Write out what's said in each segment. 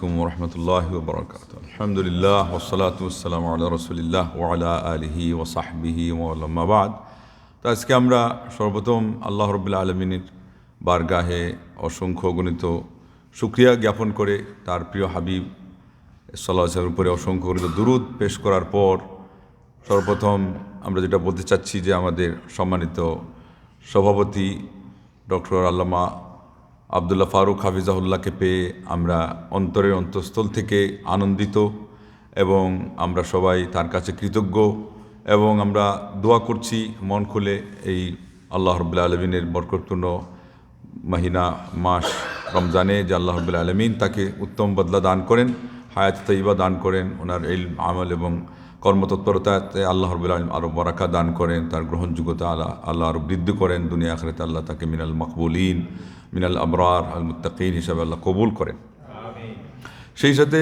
আলাইকুম ওরহমতুল্লাহি ওবরাকাতুহু। আলহামদুলিল্লাহ ওয়াসসালাতু ওয়াসসালামু আলা রাসূলিল্লাহ ওয়া আলা আলিহি ওয়া সাহবিহি ওয়া আম্মা বাদ। তো আজকে আমরা সর্বপ্রথম আল্লাহ রাব্বুল আলামিনের বারগাহে অসংখ্য গণিত শুকরিয়া জ্ঞাপন করে তার প্রিয় হাবিব সাল্লাল্লাহু আলাইহি ওয়াসাল্লামের উপরে অসংখ্য গণিত দুরূদ পেশ করার পর সর্বপ্রথম আমরা যেটা বলতে চাচ্ছি যে আমাদের সম্মানিত সভাপতি ডক্টর আল্লামা আবদুল্লাহ ফারুক হাফিজাহুল্লাহকে পেয়ে আমরা অন্তরের অন্তঃস্থল থেকে আনন্দিত এবং আমরা সবাই তার কাছে কৃতজ্ঞ এবং আমরা দোয়া করছি মন খুলে এই আল্লাহ রাব্বুল আলামিনের বরকতপূর্ণ মাহিনা মাস রমজানে যে আল্লাহ রাব্বুল আলামিন তাকে উত্তম বদলা দান করেন, হায়াত তাইয়্যিবা দান করেন, ওনার ইলম আমল এবং কর্মতৎপরতাতে আল্লাহ রাব্বুল আলামিন আরও বরাকা দান করেন, তার গ্রহণযোগ্যতা আল্লাহ আরও বৃদ্ধি করেন, দুনিয়া আখিরাতে আল্লাহ তাকে মিনাল মকবুলিন মিনাল আবরার আল মুত্তাকিন হিসাবে আল্লাহ কবুল করেন। সেই সাথে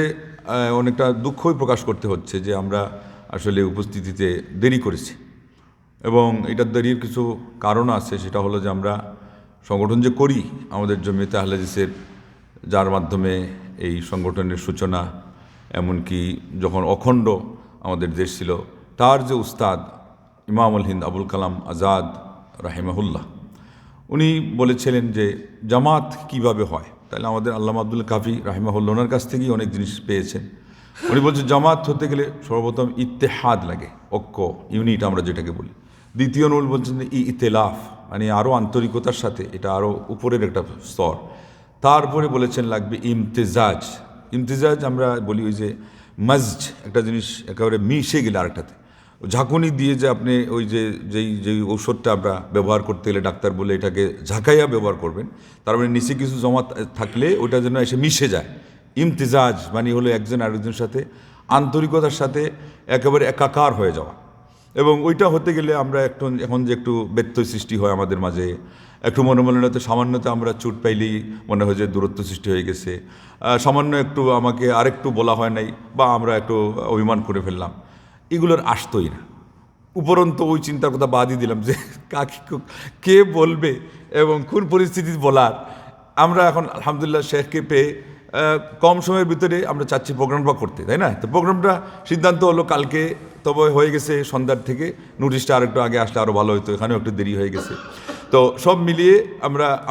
অনেকটা দুঃখই প্রকাশ করতে হচ্ছে যে আমরা আসলে উপস্থিতিতে দেরি করেছি এবং এটার দেরির কিছু কারণ আছে। সেটা হলো যে আমরা সংগঠন যে করি আমাদের জমিয়তে আহলে হাদিসের, যার মাধ্যমে এই সংগঠনের সূচনা, এমনকি যখন অখণ্ড আমাদের দেশ ছিল, তার যে উস্তাদ ইমামুল হিন্দ আবুল কালাম আজাদ রাহিমাহুল্লাহ, উনি বলেছিলেন যে জামাত কিভাবে হয়। তাহলে আমাদের আল্লামা আব্দুল কাফি রাহিমাহুল্লাহ ওনার কাছ থেকেই অনেক জিনিস পেয়েছেন। উনি বলছেন জামাত হতে গেলে সর্বপ্রথম ইত্তেহাদ লাগে, ঐক্য, ইউনিট আমরা যেটাকে বলি। দ্বিতীয় উনি বলছেন যে ইতেলাফ, মানে আরও আন্তরিকতার সাথে, এটা আরও উপরের একটা স্তর। তারপরে বলেছেন লাগবে ইমতেজাজ। ইমতেজাজ আমরা বলি ওই যে মজজ, একটা জিনিস একেবারে মিশে গেলে আরেকটাতে, ঝাঁকুনি দিয়ে যে আপনি ওই যেই ঔষধটা আমরা ব্যবহার করতে গেলে ডাক্তার বলে এটাকে ঝাঁকাইয়া ব্যবহার করবেন, তার মানে নিচে কিছু জমা থাকলে ওইটা যেন এসে মিশে যায়। ইমতেজাজ মানে হলো একজন আরেকজনের সাথে আন্তরিকতার সাথে একেবারে একাকার হয়ে যাওয়া। এবং ওইটা হতে গেলে আমরা এখন যে একটু ব্যত্যয় সৃষ্টি হয় আমাদের মাঝে, একটু মনোমালিন্যতে সামান্যতে আমরা চোট পাইলেই মনে হয় যে দূরত্ব সৃষ্টি হয়ে গেছে, সামান্য একটু আমাকে আরেকটু বলা হয় নাই বা আমরা একটু অভিমান করে ফেললাম, এগুলোর আসতোই না। উপরন্তু ওই চিন্তার কথা বাদই দিলাম যে কে বলবে এবং কোন পরিস্থিতি বলার। আমরা এখন আলহামদুলিল্লাহ শেখকে পেয়ে কম সময়ের ভিতরে আমরা চাচ্ছি প্রোগ্রামটা করতে, তাই না? তো প্রোগ্রামটা সিদ্ধান্ত হলো কালকে, তবে হয়ে গেছে সন্ধ্যার থেকে, নোটিশটা আরেকটু আগে আসলে আরও ভালো হতো, এখানেও একটু দেরি হয়ে গেছে। তো সব মিলিয়ে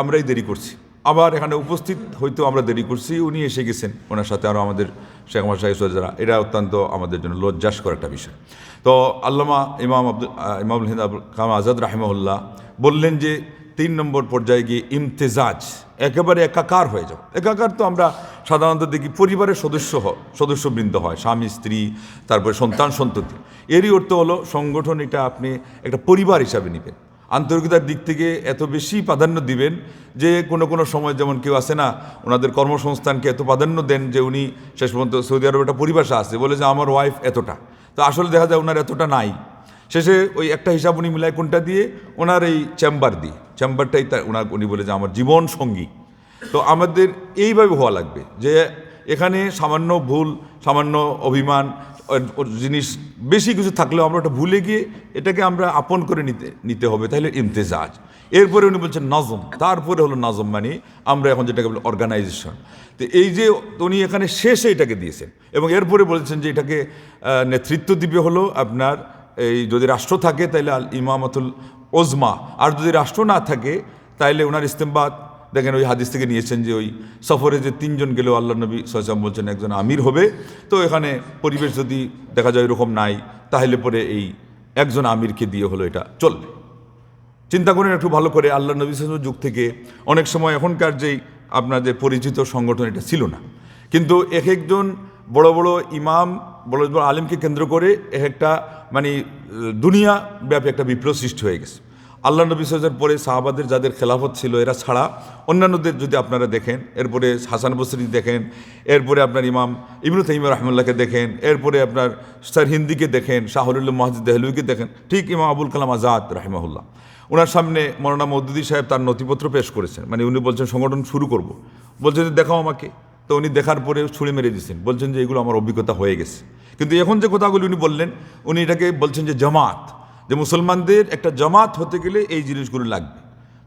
আমরাই দেরি করছি, আবার এখানে উপস্থিত হয়তো আমরা দেরি করছি, উনি এসে গেছেন, ওনার সাথে আরও আমাদের শেখ মোহাম্মদ শাহিদ যারা, এটা অত্যন্ত আমাদের জন্য লজ্জাস্কর একটা বিষয়। তো আল্লামা ইমামুল হিন্দ আবুল কালাম আজাদ রাহিমাহুল্লাহ বললেন যে 3 নম্বর পর্যায়ে গিয়ে ইমতেজাজ, একেবারে একাকার হয়ে যাও। একাকার তো আমরা সাধারণত দেখি পরিবারের সদস্যবৃন্দ হয়, স্বামী স্ত্রী, তারপরে সন্তান সন্ততি। এরই অর্থ হলো সংগঠন এটা আপনি একটা পরিবার হিসাবে নেবেন, আন্তরিকতার দিক থেকে এত বেশি প্রাধান্য দিবেন যে কোনো সময় যেমন কেউ আসে না, ওনাদের কর্মসংস্থানকে এত প্রাধান্য দেন যে উনি শেষ পর্যন্ত সৌদি আরবে একটা পরিভাষা আছে, বলে যে আমার ওয়াইফ এতটা, তো আসলে দেখা যায় ওনার এতটা নাই। শেষে ওই একটা হিসাব উনি মিলায় কোনটা দিয়ে, ওনার এই চেম্বারটাই উনি বলে যে আমার জীবন সঙ্গী। তো আমাদের এইভাবে হওয়া লাগবে যে এখানে সামান্য ভুল, সামান্য অভিমান জিনিস বেশি কিছু থাকলেও আমরা ওটা ভুলে গিয়ে এটাকে আমরা আপন করে নিতে হবে, তাহলে ইমতেজাজ। এরপরে উনি বলছেন নজম, তারপরে হলো নজম, মানে আমরা এখন যেটাকে বলি অর্গানাইজেশন। তো এই যে উনি এখানে শেষে এটাকে দিয়েছেন এবং এরপরে বলেছেন যে এটাকে নেতৃত্ব দিবে হলো আপনার এই, যদি রাষ্ট্র থাকে তাহলে আল ইমামাতুল ওজমা, আর যদি রাষ্ট্র না থাকে তাইলে ওনার ইস্তেমবাদ দেখেন ওই হাদিস থেকে নিয়েছেন যে ওই সফরে যে 3 জন গেলেও আল্লাহ নবী সাল্লাল্লাহু আলাইহি ওয়াসাল্লাম বলছেন একজন আমির হবে। তো এখানে পরিবেশ যদি দেখা যায় এরকম নাই, তাহলে পরে এই একজন আমিরকে দিয়ে হলো এটা চলবে। চিন্তা করেন একটু ভালো করে, আল্লাহ নবী সাল্লাল্লাহু আলাইহি ওয়াসাল্লামের যুগ থেকে অনেক সময় এখনকার যেই আপনাদের পরিচিত সংগঠন এটা ছিল না, কিন্তু এক একজন বড় বড় ইমাম, বড় বড় আলেমকে কেন্দ্র করে এক একটা মানে দুনিয়া ব্যাপী একটা বিপ্লব সৃষ্টি হয়ে গেছে। আল্লাহ নবী সাল্লাল্লাহু আলাইহি ওয়াসাল্লাম পরে সাহাবাদের যাদের খেলাফত ছিল এরা ছাড়া অন্যান্যদের যদি আপনারা দেখেন, এরপরে হাসান বসরি দেখেন, এরপরে আপনার ইমাম ইবনে তাইমিয়া রাহিমাহুল্লাহকে দেখেন, এরপরে আপনার হিন্দিকে দেখেন, শাহরুল্লাহ মুহাদ্দিস দেহলভিকে দেখেন, ঠিক ইমাম আবুল কালাম আজাদ রাহিমাহুল্লাহ, ওনার সামনে মৌলানা মওদুদী সাহেব তার নথিপত্র পেশ করেছেন, মানে উনি বলছেন সংগঠন শুরু করব, বলছেন যে দেখাও আমাকে। তো উনি দেখার পরে ছুঁড়ে মেরে দিয়েছেন, বলছেন যে এগুলো আমার অভিজ্ঞতা হয়ে গেছে। কিন্তু এখন যে কথাগুলি উনি বললেন, উনি এটাকে বলছেন যে জামাত, যে মুসলমানদের একটা জামাত হতে গেলে এই জিনিসগুলো লাগবে।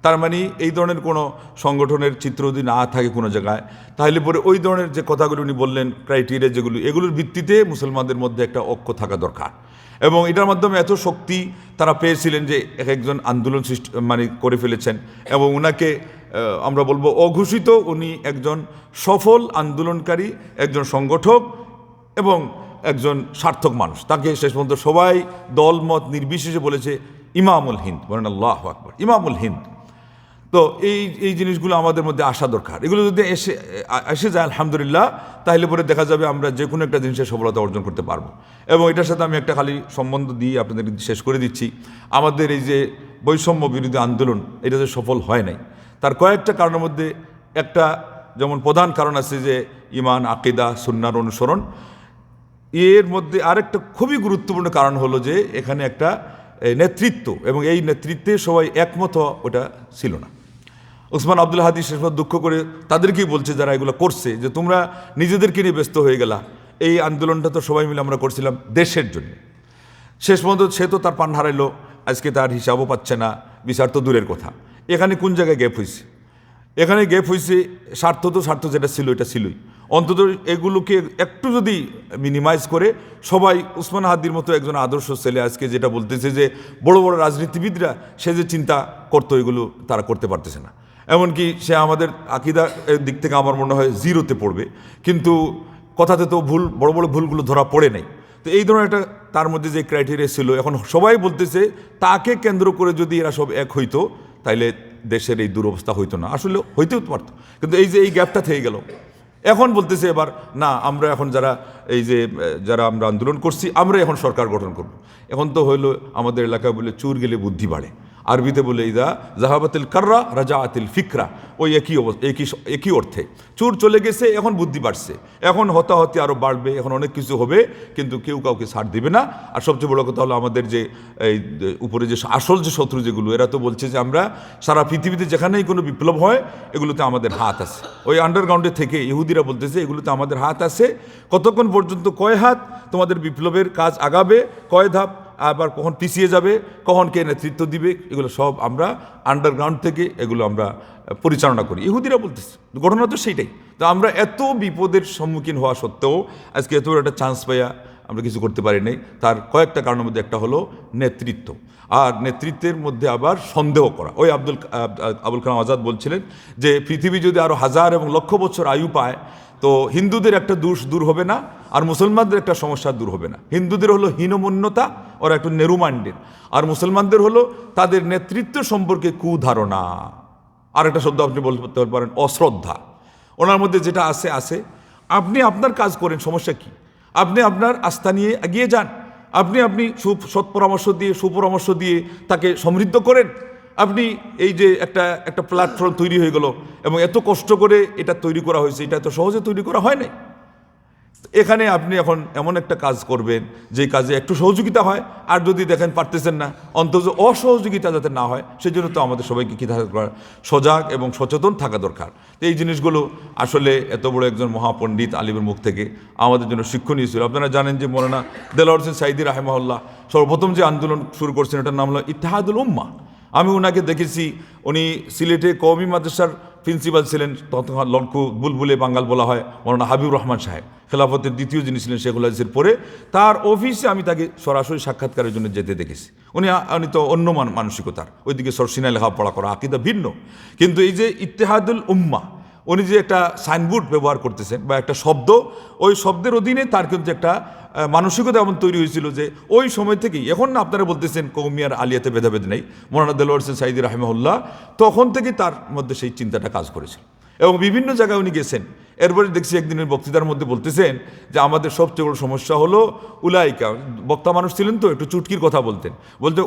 তার মানে এই ধরনের কোনো সংগঠনের চিত্র যদি না থাকে কোনো জায়গায়, তাহলে পরে ওই ধরনের যে কথাগুলো উনি বললেন, ক্রাইটেরিয়া যেগুলো, এগুলোর ভিত্তিতে মুসলমানদের মধ্যে একটা ঐক্য থাকা দরকার। এবং এটার মাধ্যমে এত শক্তি তারা পেয়েছিলেন যে একজন আন্দোলন সৃষ্টি করে ফেলেছেন। এবং ওনাকে আমরা বলবো অঘোষিত উনি একজন সফল আন্দোলনকারী, একজন সংগঠক এবং একজন সার্থক মানুষ। তাকে শেষ পর্যন্ত সবাই দলমত নির্বিশেষে বলেছে ইমামুল হিন্দ, বলেন আল্লাহু আকবার, ইমামুল হিন্দ। তো এই জিনিসগুলো আমাদের মধ্যে আসা দরকার। এগুলো যদি এসে যায় আলহামদুলিল্লাহ, তাহলে পরে দেখা যাবে আমরা যে কোনো একটা জিনিসের সফলতা অর্জন করতে পারবো। এবং এটার সাথে আমি একটা খালি সম্বন্ধ দিয়ে আপনাদের শেষ করে দিচ্ছি। আমাদের এই যে বৈষম্য বিরোধী আন্দোলন, এটা যে সফল হয় নাই, তার কয়েকটা কারণের মধ্যে একটা যেমন প্রধান কারণ আছে যে ইমান, আকিদা, সুন্নাহর অনুসরণ। এর মধ্যে আরেকটা খুবই গুরুত্বপূর্ণ কারণ হলো যে এখানে একটা নেতৃত্ব, এবং এই নেতৃত্বে সবাই একমত ওটা ছিল না। ওসমান আব্দুল হাদি শেষ পর্যন্ত দুঃখ করে তাদেরকেই বলছে যারা এগুলো করছে, যে তোমরা নিজেদেরকে নিয়ে ব্যস্ত হয়ে গেলা, এই আন্দোলনটা তো সবাই মিলে আমরা করছিলাম দেশের জন্য। শেষ পর্যন্ত সে তো তার পান হারাইলো, আজকে তার হিসাবও পাচ্ছে না, বিচার তো দূরের কথা। এখানে কোন জায়গায় গ্যাপ হয়েছে? এখানে গ্যাপ হয়েছে স্বার্থ, তো স্বার্থ যেটা ছিল এটা ছিলই। অন্তত এগুলোকে একটু যদি মিনিমাইজ করে সবাই ওসমান হাদির মতো একজন আদর্শ ছেলে আজকে যেটা বলতেছে যে বড় বড় রাজনীতিবিদরা সে যে চিন্তা করতো, এগুলো তারা করতে পারতেছে না। এমনকি সে আমাদের আকিদার দিক থেকে আমার মনে হয় জিরোতে পড়বে, কিন্তু কথাতে তো ভুল, বড় বড় ভুলগুলো ধরা পড়ে নাই। তো এই ধরনের একটা তার মধ্যে যে ক্রাইটেরিয়া ছিল, এখন সবাই বলতেছে তাকে কেন্দ্র করে যদি এরা সব এক হইতো তাইলে দেশের এই দুরবস্থা হইতো না। আসলে হইতেও পারতো, কিন্তু এই যে এই গ্যাপটা থেকে গেল। এখন বলতেছে এবার না, আমরা এখন যারা আমরা আন্দোলন করছি, আমরা এখন সরকার গঠন করব। এখন তো হইলো আমাদের এলাকায় বলে চুর গেলে বুদ্ধি বাড়ে, আরবিতে বলে ইদা জাহাবাতিল কাররা রাজাআতিল ফিকরা, ওই একই অর্থে। চুর চলে গেছে, এখন বুদ্ধি বাড়ছে, এখন হতাহতি আরও বাড়বে, এখন অনেক কিছু হবে, কিন্তু কেউ কাউকে ছাড় দিবে না। আর সবচেয়ে বড় কথা হলো আমাদের যে এই উপরে যে আসল যে শত্রু যেগুলো, এরা তো বলছে যে আমরা সারা পৃথিবীতে যেখানেই কোনো বিপ্লব হয় এগুলোতে আমাদের হাত আছে। ওই আন্ডারগ্রাউন্ডে থেকে ইহুদিরা বলতেছে এগুলোতে আমাদের হাত আছে। কতক্ষণ পর্যন্ত কয় হাত তোমাদের বিপ্লবের কাজ আগাবে, কয় ধাপ আবার কখন পিছিয়ে যাবে, কখন কে নেতৃত্ব দিবে, এগুলো সব আমরা আন্ডারগ্রাউন্ড থেকে এগুলো আমরা পরিচালনা করি। ইহুদিরা বলতেছে, ঘটনা তো সেইটাই। তো আমরা এত বিপদের সম্মুখীন হওয়া সত্ত্বেও আজকে এত একটা চান্স পাইয়া আমরা কিছু করতে পারি নাই। তার কয়েকটা কারণের মধ্যে একটা হলো নেতৃত্ব, আর নেতৃত্বের মধ্যে আবার সন্দেহ করা। ওই আবুল কালাম আজাদ বলছিলেন যে পৃথিবী যদি আরও হাজার এবং লক্ষ বছর আয়ু পায়, তো হিন্দুদের একটা দোষ দূর হবে না, আর মুসলমানদের একটা সমস্যা দূর হবে না। হিন্দুদের হলো হীনমন্যতা, ওরা একটু নেরুমাইন্ডের, আর মুসলমানদের হলো তাদের নেতৃত্ব সম্পর্কে কুধারণা। আর একটা শব্দ আপনি বলতে পারেন অশ্রদ্ধা। ওনার মধ্যে যেটা আছে, আপনি আপনার কাজ করেন, সমস্যা কি? আপনি আপনার আস্থা নিয়ে এগিয়ে যান, আপনি সুপরামর্শ দিয়ে তাকে সমৃদ্ধ করেন। আপনি এই যে একটা প্ল্যাটফর্ম তৈরি হয়ে গেল, এবং এত কষ্ট করে এটা তৈরি করা হয়েছে, এটা এত সহজে তৈরি করা হয় নাই। এখানে আপনি এখন এমন একটা কাজ করবেন যে কাজে একটু সহযোগিতা হয়, আর যদি দেখেন পারতেছেন না, অন্তত অসহযোগিতা যাতে না হয়, সেই জন্য তো আমাদের সবাইকে কী থাকা দরকার, সজাগ এবং সচেতন থাকা দরকার। তো এই জিনিসগুলো আসলে এত বড় একজন মহাপণ্ডিত আলিমের মুখ থেকে আমাদের জন্য শিক্ষণীয় ছিল। আপনারা জানেন যে মৌলানা দেলোয়ার হোসেন সাইদি রাহেমাহুল্লাহ সর্বপ্রথম যে আন্দোলন শুরু করছেন, এটার নাম হলো ইত্তেহাদুল উম্মাহ। আমি ওনাকে দেখেছি, উনি সিলেটে কওমি মাদ্রাসার প্রিন্সিপাল ছিলেন, তখন লঙ্কু বুলবুলে বাঙ্গাল বলা হয়, মৌলানা হাবিবুর রহমান সাহেব খেলাফতের দ্বিতীয় যিনি ছিলেন শেখুল হাদিসের পরে। তার অফিসে আমি তাকে সরাসরি সাক্ষাৎকারের জন্য যেতে দেখেছি। উনি তো অন্য মানসিকতার, ওইদিকে সরসিনায় লেখাপড়া করা, আকিদা ভিন্ন। কিন্তু এই যে ইত্তেহাদুল উম্মাহ, উনি যে একটা সাইনবোর্ড ব্যবহার করতেছেন বা একটা শব্দ, ওই শব্দের অধীনে তার কিন্তু একটা মানসিকতা এমন তৈরি হয়েছিল যে ওই সময় থেকেই, এখন না আপনারা বলতেছেন কওমি আর আলিয়াতে ভেদাভেদ নেই, মৌলানা দেলোয়ার হোসেন সাইদি রাহিমাহুল্লাহ তখন থেকে তার মধ্যে সেই চিন্তাটা কাজ করেছিল, এবং বিভিন্ন জায়গায় উনি গেছেন। এরপরে দেখছি একদিনের বক্তৃতার মধ্যে বলতেছেন যে আমাদের সবচেয়ে বড় সমস্যা হলো উলাইকা। বক্তা মানুষ ছিলেন তো, একটু চুটকির কথা বলতে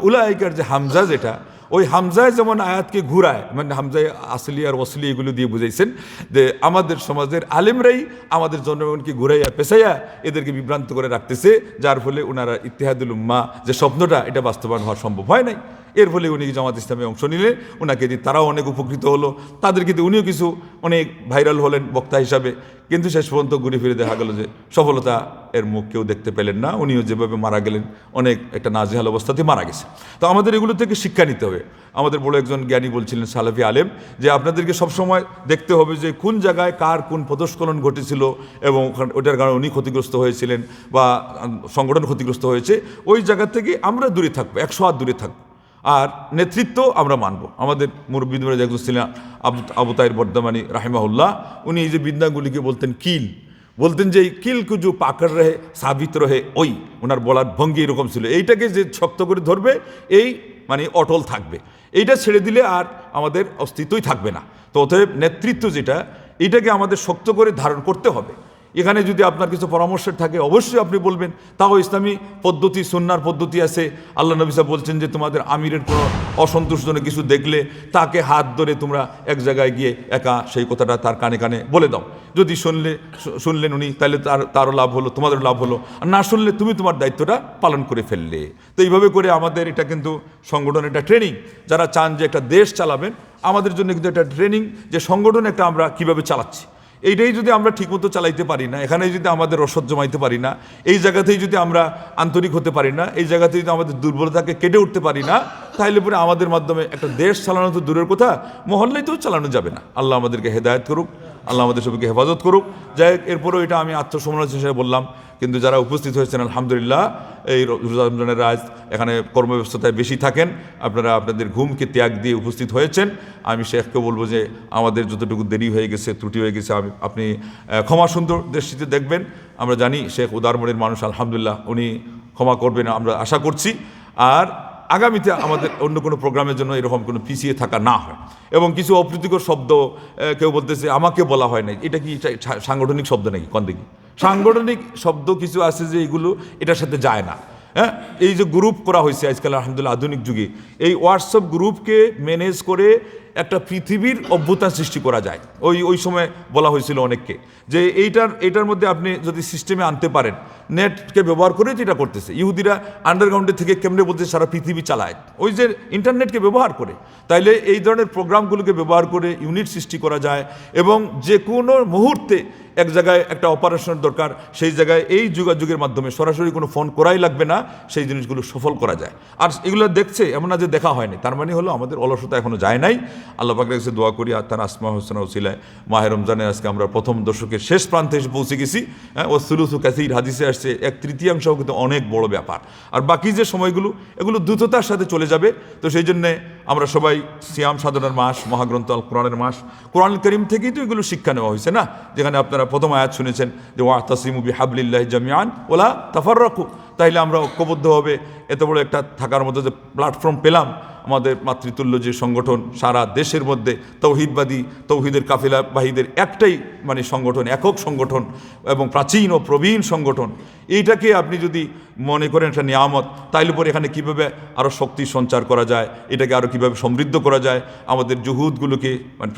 উলাইকার যে হামজা, যেটা ওই হামজায় যেমন আয়াতকে ঘুরায়, মানে হামজায় আসলি আর ওসলি এগুলো দিয়ে বুঝাইছেন যে আমাদের সমাজের আলেমরাই আমাদের জনগণকে ঘুরাইয়া পেছাইয়া এদেরকে বিভ্রান্ত করে রাখতেছে, যার ফলে ওনারা ইত্তেহাদুল উম্মাহ যে স্বপ্নটা, এটা বাস্তবায়ন হওয়া সম্ভব হয় নাই। এর ফলে উনি জামাত ইসলামে অংশ নিলেন, ওনাকে দিয়ে তারাও অনেক উপকৃত হলো, তাদেরকে দিয়ে উনিও কিছু অনেক ভাইরাল হলেন বক্তা হিসাবে। হিসাবে, কিন্তু শেষ পর্যন্ত ঘুরে ফিরে দেখা গেল যে সফলতা এর মুখ কেউ দেখতে পেলেন না। উনিও যেভাবে মারা গেলেন অনেক একটা নাজেহাল অবস্থাতেই মারা গেছে। তো আমাদের এগুলো থেকে শিক্ষা নিতে হবে। আমাদের বড় একজন জ্ঞানী বলছিলেন, সালাফি আলেম, যে আপনাদেরকে সবসময় দেখতে হবে যে কোন জায়গায় কার কোন পদস্খলন ঘটেছিল এবং ওটার কারণে উনি ক্ষতিগ্রস্ত হয়েছিলেন বা সংগঠন ক্ষতিগ্রস্ত হয়েছে, ওই জায়গা থেকে আমরা দূরে থাকবো, 100 হাত দূরে থাকবো। আর নেতৃত্ব আমরা মানব। আমাদের মুরব্বীদের একজন ছিলেন আবু তাইর বর্ধমানী রাহিমাহুল্লাহ, উনি এই যে বিদ্যাগুলিকে বলতেন কিল, বলতেন যে এই কিল কুজু পাকড় রহে সাবিত রহে, ওই ওনার বলার ভঙ্গি এরকম ছিল, এইটাকে যে শক্ত করে ধরবে এই মানে অটল থাকবে, এইটা ছেড়ে দিলে আর আমাদের অস্তিত্বই থাকবে না। তো অতএব নেতৃত্ব যেটা, এটাকে আমাদের শক্ত করে ধারণ করতে হবে। এখানে যদি আপনার কিছু পরামর্শের থাকে অবশ্যই আপনি বলবেন, তাও ইসলামী পদ্ধতি, সুন্নার পদ্ধতি আছে। আল্লাহ নবী সাহেব বলছেন যে তোমাদের আমিরের কোনো অসন্তুষ্টজনক কিছু দেখলে তাকে হাত ধরে তোমরা এক জায়গায় গিয়ে একা সেই কথাটা তার কানে কানে বলে দাও। যদি শুনলেন উনি, তাহলে তারও লাভ হলো, তোমাদেরও লাভ হলো। আর না শুনলে তুমি তোমার দায়িত্বটা পালন করে ফেললে। তো এইভাবে করে আমাদের এটা কিন্তু সংগঠন, এটা ট্রেনিং। যারা চান যে একটা দেশ চালাবেন, আমাদের জন্য কিন্তু একটা ট্রেনিং, যে সংগঠন একটা আমরা কিভাবে চালাচ্ছি। এইটাই যদি আমরা ঠিকমতো চালাইতে পারি না, এখানে যদি আমাদের রসদ জমাইতে পারি না, এই জায়গাতেই যদি আমরা আন্তরিক হতে পারি না, এই জায়গাতে যদি আমাদের দুর্বলতাকে কেটে উঠতে পারি না, তাহলে পরে আমাদের মাধ্যমে একটা দেশ চালানো তো দূরের কথা, মহল্লাতেও চালানো যাবে না। আল্লাহ আমাদেরকে হেদায়েত করুক, আল্লাহ আমাদের সবাইকে হেফাজত করুক। যাই হোক, এরপরেও এটা আমি আত্মসমালোচনা হিসেবে বললাম, কিন্তু যারা উপস্থিত হয়েছেন আলহামদুলিল্লাহ, এই রমজানের রাজ এখানে কর্মব্যস্ততায় বেশি থাকেন, আপনারা আপনাদের ঘুমকে ত্যাগ দিয়ে উপস্থিত হয়েছেন। আমি শেখকে বলবো যে আমাদের যতটুকু দেরি হয়ে গেছে, ত্রুটি হয়ে গেছে, আপনি ক্ষমা সুন্দর দৃষ্টিতে দেখবেন। আমরা জানি শেখ উদারমনের মানুষ, আলহামদুলিল্লাহ উনি ক্ষমা করবেন, আমরা আশা করছি। আর আগামীতে আমাদের অন্য কোনো প্রোগ্রামের জন্য এরকম কোনো পিছিয়ে থাকা না হয়। এবং কিছু অপ্রীতিকর শব্দ কেউ বলতেছে আমাকে বলা হয় নাই, এটা কি সাংগঠনিক শব্দ নাকি? কোন দিকে সাংগঠনিক শব্দ কিছু আছে যে এগুলো এটার সাথে যায় না। হ্যাঁ, এই যে গ্রুপ করা হয়েছে আজকাল আলহামদুলিল্লাহ আধুনিক যুগে, এই হোয়াটসঅ্যাপ গ্রুপকে ম্যানেজ করে একটা পৃথিবীর অভ্যুত্থান সৃষ্টি করা যায়। ওই সময় বলা হয়েছিল অনেককে যে এইটার মধ্যে আপনি যদি সিস্টেমে আনতে পারেন, নেটকে ব্যবহার করে যেটা করতেছে ইহুদিরা আন্ডারগ্রাউন্ডে থেকে কেমনে বলতে সারা পৃথিবী চালায়, ওই যে ইন্টারনেটকে ব্যবহার করে, তাইলে এই ধরনের প্রোগ্রামগুলোকে ব্যবহার করে ইউনিট সৃষ্টি করা যায় এবং যে কোনো মুহূর্তে এক জায়গায় একটা অপারেশনের দরকার, সেই জায়গায় এই যোগাযোগের মাধ্যমে সরাসরি কোনো ফোন করাই লাগবে না, সেই জিনিসগুলো সফল করা যায়। আর এগুলো দেখছে, এমন না যে দেখা হয়নি, তার মানে হলো আমাদের অলসতা এখনও যায় নাই। আল্লাহ পাকের কাছে দোয়া করি, আর তার আসমা হোসেনা উসিলায় মাহে রমজানে আজকে আমরা প্রথম দশকের শেষ প্রান্তে এসে পৌঁছে গেছি। ও সুলুসু কাসির হাদিসে আসছে 1/3 কিন্তু অনেক বড় ব্যাপার। আর বাকি যে সময়গুলো এগুলো দ্রুততার সাথে চলে যাবে। তো সেই জন্যে আমরা সবাই সিয়াম সাধনার মাস, মহাগ্রন্থ আল কোরআনের মাস, কোরআন করিম থেকেই তো এগুলো শিক্ষা নেওয়া হয়েছে না, যেখানে আপনারা প্রথম আয়াত শুনেছেন যে ওয়াতাসিমু বিহাবলিল্লাহি জামিআন ওয়ালা তাফাররাকু। তাইলে আমরা ঐক্যবদ্ধভাবে এত বড় একটা থাকার মতো যে প্ল্যাটফর্ম পেলাম, আমাদের মাতৃতুল্য যে সংগঠন সারা দেশের মধ্যে তৌহিদবাদী, তৌহিদের কাফিলাবাহীদের একটাই মানে সংগঠন, একক সংগঠন এবং প্রাচীন ও প্রবীণ সংগঠন, এইটাকে আপনি যদি মনে করেন একটা নিয়ামত, তাইলে পরে এখানে কীভাবে আরও শক্তি সঞ্চার করা যায়, এটাকে আরও কীভাবে সমৃদ্ধ করা যায়, আমাদের জুহুদগুলোকে মানে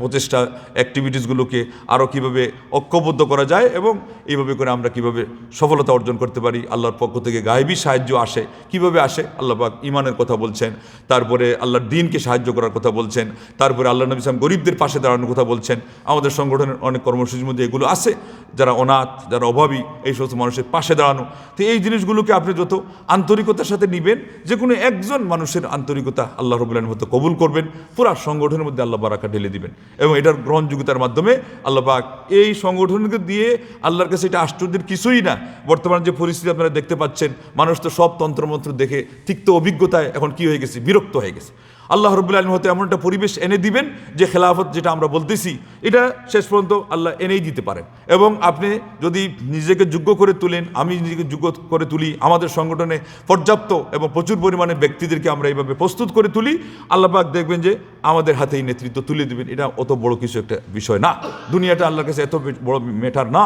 প্রচেষ্টা অ্যাক্টিভিটিসগুলোকে আরও কীভাবে ঐক্যবদ্ধ করা যায় এবং এইভাবে করে আমরা কীভাবে সফলতা অর্জন করতে পারি। আল্লাহর পক্ষ থেকে গায়েবী সাহায্য আসে, কীভাবে আসে? আল্লাহ পাক ঈমানের কথা বলছেন, তারপরে আল্লাহর দ্বীনকে সাহায্য করার কথা বলছেন, তারপরে আল্লাহ নবী সাল্লাল্লাহু আলাইহি ওয়াসাল্লাম গরিবদের পাশে দাঁড়ানোর কথা বলছেন। আমাদের সংগঠনের অনেক কর্মসূচির মধ্যে এগুলো আছে, যারা অনাথ, যারা অভাবী, এই সমস্ত মানুষের পাশে দাঁড়ানো। তো এই জিনিসগুলোকে আপনি যত আন্তরিকতার সাথে নেবেন, যে কোনো একজন মানুষের আন্তরিকতা আল্লাহ রাব্বুল আলামিন হয়তো কবুল করবেন, পুরা সংগঠনের মধ্যে আল্লাহ বারাকা ঢেলে দিবেন এবং এটার গ্রহণযোগ্যতার মাধ্যমে আল্লাহ পাক এই সংগঠনকে দিয়ে, আল্লাহর কাছে এটা আশ্চর্যের কিছুই না। বর্তমান যে পরিস্থিতি আপনারা দেখতে পাচ্ছেন, মানুষ তো সব তন্ত্রমন্ত্র দেখে তিক্ত অভিজ্ঞতায় এখন কি হয়ে গেছে, বিরক্ত হয়ে গেছে। আল্লাহ রাব্বুল আলামিন হয়তো এমন একটা পরিবেশ এনে দিবেন যে খেলাফত যেটা আমরা বলতেছি, এটা শেষ পর্যন্ত আল্লাহ এনেই দিতে পারেন। এবং আপনি যদি নিজেকে যোগ্য করে তুলেন, আমি নিজেকে যোগ্য করে তুলি, আমাদের সংগঠনে পর্যাপ্ত এবং প্রচুর পরিমাণে ব্যক্তিদেরকে আমরা এইভাবে প্রস্তুত করে তুলি, আল্লাহ পাক দেখবেন যে আমাদের হাতেই নেতৃত্ব তুলে দিবেন। এটা অত বড় কিছু একটা বিষয় না, দুনিয়াটা আল্লাহর কাছে এত বড় ম্যাটার না।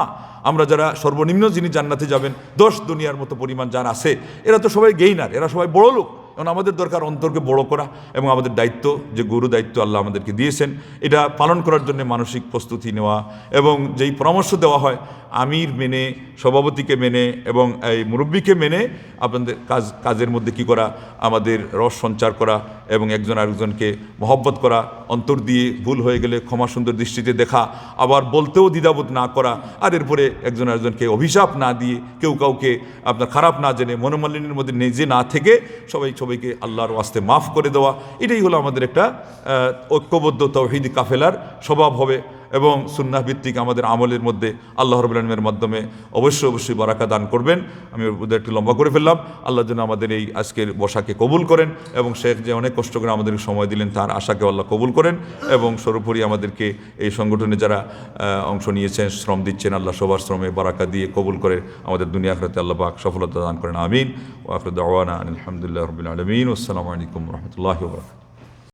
আমরা যারা সর্বনিম্ন যিনি জান্নাতে যাবেন, 10 দুনিয়ার মতো পরিমাণ যারা আছে, এরা তো সবাই গেইনার, এরা সবাই বড় লোক, এবং আমাদের দরকার অন্তরকে বড় করা এবং আমাদের দায়িত্ব, যে গুরু দায়িত্ব আল্লাহ আমাদেরকে দিয়েছেন, এটা পালন করার জন্য মানসিক প্রস্তুতি নেওয়া এবং যেই পরামর্শ দেওয়া হয় আমির মেনে, সভাপতিকে মেনে এবং এই মুরব্বীকে মেনে আপনাদের কাজের মধ্যে কি করা, আমাদের রস সঞ্চার করা এবং একজন আরেকজনকে মহব্বত করা, অন্তর দিয়ে ভুল হয়ে গেলে ক্ষমা সুন্দর দৃষ্টিতে দেখা, আবার বলতেও দ্বিধাবোধ না করা, আর এরপরে একজন আরেকজনকে অভিশাপ না দিয়ে, কেউ কাউকে আপনার খারাপ না জেনে, মনোমালিন্যের মধ্যে নিজে না থেকে সবাইকে আল্লাহর ওয়াস্তে মাফ করে দেওয়া, এটাই হলো আমাদের একটা ঐক্যবদ্ধ তাওহীদি কাফেলার স্বভাব হবে। এবং সুন্নাহ ভিত্তিক আমাদের আমলের মধ্যে আল্লাহ রাব্বুল আলামিনের মাধ্যমে অবশ্যই বারাকা দান করবেন। আমি একটু লম্বা করে ফেললাম। আল্লাহর জন্য আমাদের এই আজকের বসাকে কবুল করেন এবং শেখ যে অনেক কষ্ট করে আমাদেরকে সময় দিলেন তার আশাকে আল্লাহ কবুল করেন এবং সর্বোপরি আমাদেরকে এই সংগঠনে যারা অংশ নিয়েছেন, শ্রম দিচ্ছেন, আল্লাহ সবার শ্রমে বারাকা দিয়ে কবুল করে আমাদের দুনিয়া আখিরাতে আল্লাহ পাক সফলতা দান করেন। আমিন। ওয়া আখিরু দাওয়ানা আলহামদুলিল্লাহি রাব্বিল আলামিন। আসসালামু আলাইকুম ওয়া রাহমাতুল্লাহি ওয়া বারাকাতুহু।